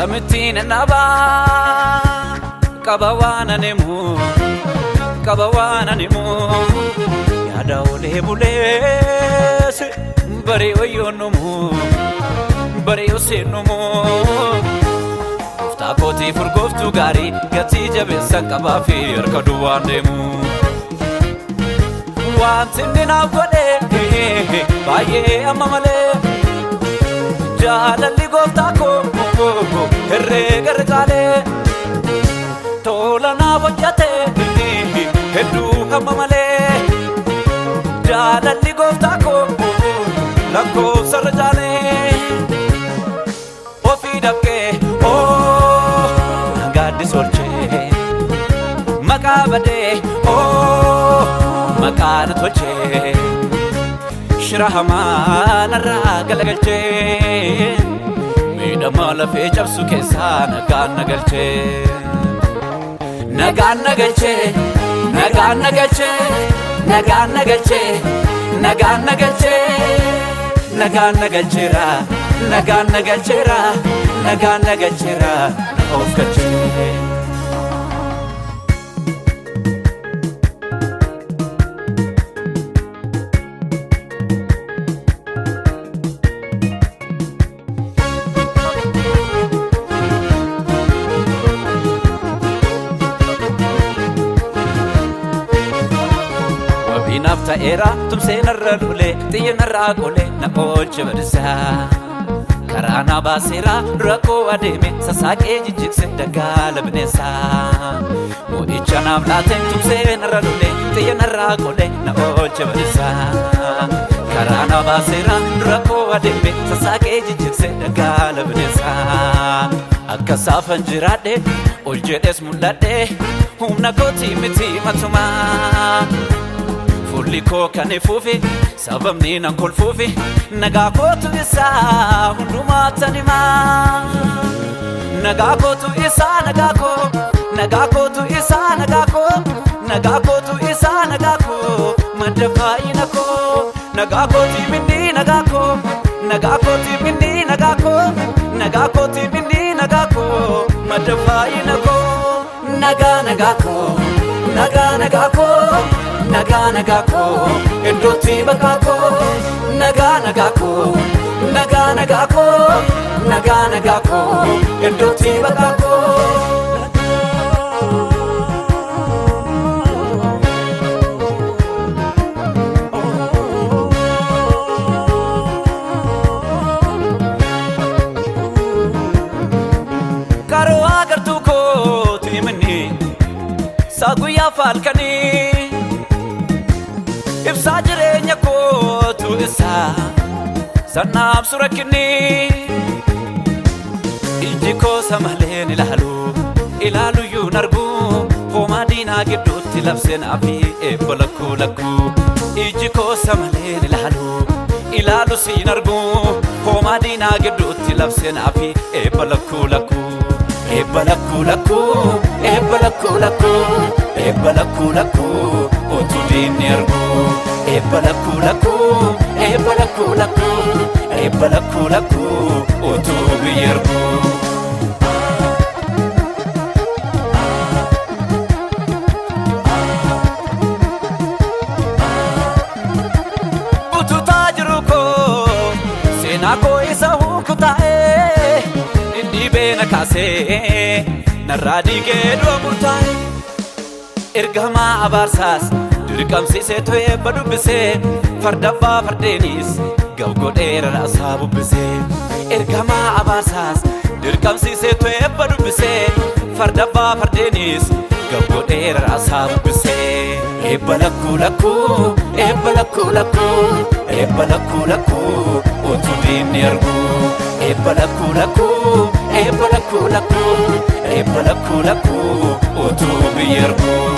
Tamitin naba kabawana nemu yada ole bules bari oyonumu bari osenumu ufta koti furgoftu gari gati jabe sakaba fi arkaduwanemu wantindina gode baye amamale jaalali gofta ko herre gargale tolana wajate heddu amamale jaalali gofta ko lakko sarjale ofi dabke o nagadi solche makabade o makan toche shirahama naragalgalche midama lafe jabsu kesa nagalche nagalche nagalche nagalche nagalche nagalchera nagalchera nagalchera ofkache nafta era tumse narralule tiye narraqole na olche badsa karana basira rako ademe sasaqe jijikse dagala bnesa mo ichana mlaten tumse narralule tiye narraqole na olche badsa karana basira rako ademe sasaqe jijikse dagala bnesa akasa fanjirade oljedes mulade humna koti miti matuma Liko kane fufi sabamni nankol fufi nagakotu isa hunduma tanima nagakotu isa nagakotu isa nagakotu isa madafai nako nagakoti minni nagakoti minni nagakoti minni madafai nako nagako nagako endoti bakako nagako endoti bakako karo agar tuko timni saguya falkani ibsajre nyako tu isa sanab surakni ijiko samalen ilalu yunargu homadina gidut lafsen abi ebalaku ijiko samalen ilalu sinargu homadina gidut lafsen abi ebalaku otudin nergu ebalaku otubiyergu ututajruko senako isahu kutae indibena kase narradige do murtae ergama abarsas dirqamsise toye badubise fardabba fardenis gawgodera asabubise ergama abarsas dirqamsise toye badubise fardabba fardenis gawgodera asabubise ebalaku otudin nergu ebalaku otubiyergu